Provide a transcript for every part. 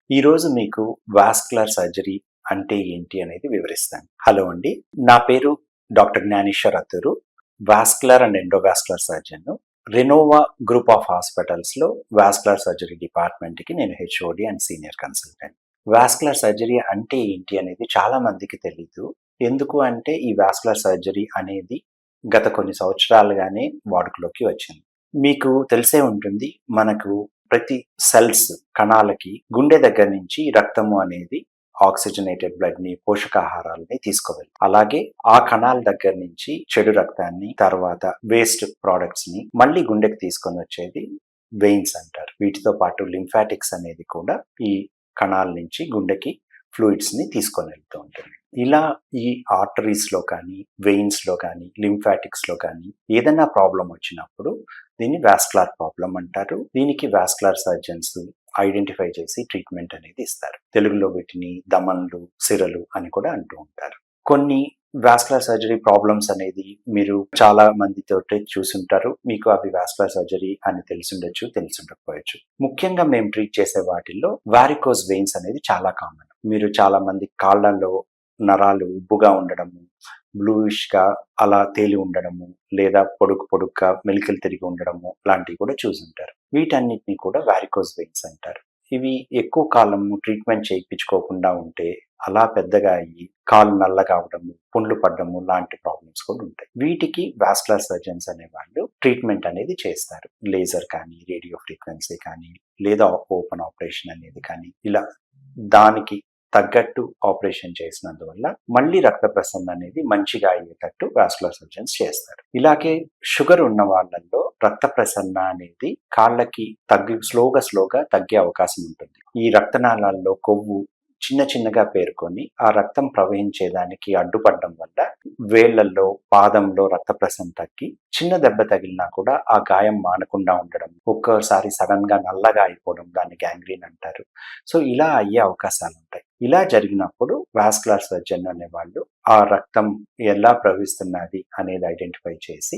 ఈరోజు మీకు vascular surgery అంటే ఏంటి అనేది వివరిస్తాను. హలో అండి. నా పేరు doctor Gnaneshwar Atturu. Vascular and endovascular surgeon. Renova group of హాస్పిటల్స్‌లో వాస్కులర్ సర్జరీ డిపార్ట్మెంట్‌కి నేను HOD and senior consultant. Vascular surgery అంటే ఏంటి అనేది చాలా మందికి తెలీదు. ఎందుకు అంటే ఈ వాస్కులర్ సర్జరీ అనేది గత కొన్ని సంవత్సరాలుగానే వాడుకలోకి వచ్చింది. మీకు తెలిసే ఉంటుంది, మనకు ప్రతి సెల్స్ కణాలకి గుండె దగ్గర నుంచి రక్తము అనేది ఆక్సిజనేటెడ్ బ్లడ్‌ని, పోషకాహారాలని తీసుకువెళ్తుంది. అలాగే ఆ కణాల దగ్గర నుంచి చెడు రక్తాన్ని, తర్వాత వేస్ట్ ప్రొడక్ట్స్‌ని మళ్ళీ గుండెకి తీసుకొని వచ్చేది వెయిన్స్ అంటారు. వీటితో పాటు లింఫాటిక్స్ అనేది కూడా ఈ కణాల నుంచి గుండెకి ఫ్లూయిడ్స్‌ని తీసుకొని వెళ్తూ ఉంటుంది. ఇలా ఈ ఆర్టరీస్‌లో కానీ, వెయిన్స్‌లో కానీ, లింఫాటిక్స్‌లో కానీ ఏదైనా ప్రాబ్లమ్ వచ్చినప్పుడు దీన్ని వాస్కులర్ ప్రాబ్లమ్ అంటారు. దీనికి వాస్కులర్ సర్జన్స్ ఐడెంటిఫై చేసి ట్రీట్మెంట్ అనేది ఇస్తారు. తెలుగులో వీటిని దమన్లు, సిరలు అని కూడా అంటూ ఉంటారు. కొన్ని వాస్కులర్ సర్జరీ ప్రాబ్లమ్స్ అనేది మీరు చాలా మందితోటి చూసుంటారు. మీకు అవి వాస్కులర్ సర్జరీ అని తెలిసుండొచ్చు, తెలిసుండకపోవచ్చు. ముఖ్యంగా మేము ట్రీట్ చేసే వాటిల్లో వారికోస్ వెయిన్స్ అనేది చాలా కామన్. మీరు చాలా మంది కాళ్ళల్లో నరాలు ఉబ్బుగా ఉండడము, బ్లూయిష్‌గా అలా తేలి ఉండడము, లేదా పొడుగ్గా మెలికలు తిరిగి ఉండడము లాంటివి కూడా చూసుంటారు. వీటన్నిటిని కూడా వారికోస్ వెయిన్స్ అంటారు. ఇవి ఎక్కువ కాలము ట్రీట్మెంట్ చేయించుకోకుండా ఉంటే అలా పెద్దగా అయ్యి కాళ్ళు నల్లగా అవ్వడము, పుండ్లు పడ్డము లాంటి ప్రాబ్లమ్స్ కూడా ఉంటాయి. వీటికి వాస్కులర్ సర్జన్స్ అనేవాళ్ళు ట్రీట్మెంట్ అనేది చేస్తారు. లేజర్ కానీ, రేడియో ఫ్రీక్వెన్సీ కానీ, లేదా ఓపెన్ ఆపరేషన్ అనేది కానీ, ఇలా దానికి తగ్గట్టు ఆపరేషన్ చేసినందువల్ల మళ్ళీ రక్త ప్రసరణ అనేది మంచిగా అయ్యేటట్టు వాస్కులర్ సర్జన్స్ చేస్తారు. ఇలాగే షుగర్ ఉన్న వాళ్ళల్లో రక్త ప్రసరణ అనేది కాళ్ళకి స్లోగా తగ్గే అవకాశం ఉంటుంది. ఈ రక్తనాళాల్లో కొవ్వు చిన్నగా పేరుకొని ఆ రక్తం ప్రవహించేదానికి అడ్డుపడడం వల్ల వేళ్లలో, పాదంలో రక్త ప్రసరణ తగ్గి చిన్న దెబ్బ తగిలినా కూడా ఆ గాయం మానకుండా ఉండడం, ఒక్కోసారి సడన్ గా నల్లగా అయిపోవడం, దాన్ని గ్యాంగ్రీన్ అంటారు. సో ఇలా అయ్యే అవకాశాలు ఉంటాయి. ఇలా జరిగినప్పుడు వాస్కులర్ సర్జన్ అనేవాళ్ళు ఆ రక్తం ఎలా ప్రవహిస్తున్నది అనేది ఐడెంటిఫై చేసి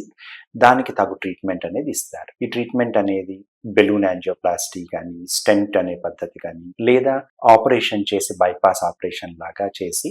దానికి తగు ట్రీట్మెంట్ అనేది ఇస్తారు. ఈ ట్రీట్మెంట్ అనేది బెలూన్ యాంజియోప్లాస్టీ కానీ, స్టెంట్ అనే పద్ధతి కానీ, లేదా ఆపరేషన్ చేసి బైపాస్ ఆపరేషన్ లాగా చేసి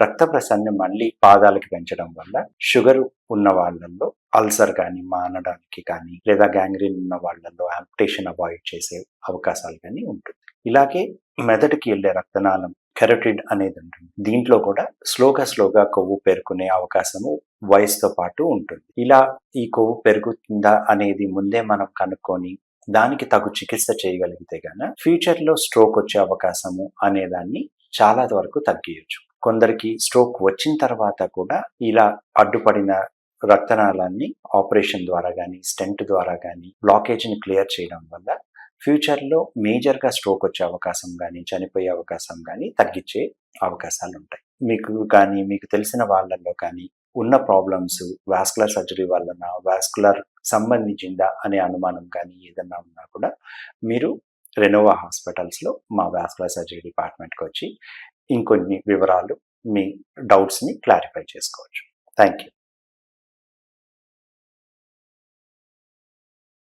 రక్త ప్రసరణ మళ్ళీ పాదాలకి పెంచడం వల్ల షుగర్ ఉన్న వాళ్ళల్లో అల్సర్ కానీ మానడానికి కానీ, లేదా గ్యాంగ్రీన్ ఉన్న వాళ్ళల్లో యాంపుటేషన్ అవాయిడ్ చేసే అవకాశాలు కానీ ఉంటుంది. ఇలాగే మెదడుకి వెళ్ళే రక్తనాళం కెరోటిడ్ అనేది ఉంటుంది. దీంట్లో కూడా స్లోగా కొవ్వు పేరుకునే అవకాశము వయసుతో పాటు ఉంటుంది. ఇలా ఈ కొవ్వు పెరుగుతుందా అనేది ముందే మనం కనుక్కొని దానికి తగు చికిత్స చేయగలిగితే గన ఫ్యూచర్ లో స్ట్రోక్ వచ్చే అవకాశము అనేదాన్ని చాలా వరకు తగ్గియచ్చు. కొందరికి స్ట్రోక్ వచ్చిన తర్వాత కూడా ఇలా అడ్డుపడిన రక్తనాళాన్ని ఆపరేషన్ ద్వారా కానీ, స్టెంట్ ద్వారా కానీ బ్లాకేజ్ని క్లియర్ చేయడం వల్ల ఫ్యూచర్లో మేజర్గా స్ట్రోక్ వచ్చే అవకాశం కానీ, చనిపోయే అవకాశం కానీ తగ్గించే అవకాశాలు ఉంటాయి. మీకు తెలిసిన వాళ్ళల్లో కానీ ఉన్న ప్రాబ్లమ్స్ వాస్కులర్ సర్జరీ వలన వాస్కులర్ సంబంధించిందా అనే అనుమానం కానీ ఏదన్నా ఉన్నా కూడా మీరు రెనోవా హాస్పిటల్స్లో మా వాస్కులర్ సర్జరీ డిపార్ట్మెంట్కి వచ్చి ఇంకొన్ని వివరాలు, మీ డౌట్స్ని క్లారిఫై చేసుకోవచ్చు. Thank you.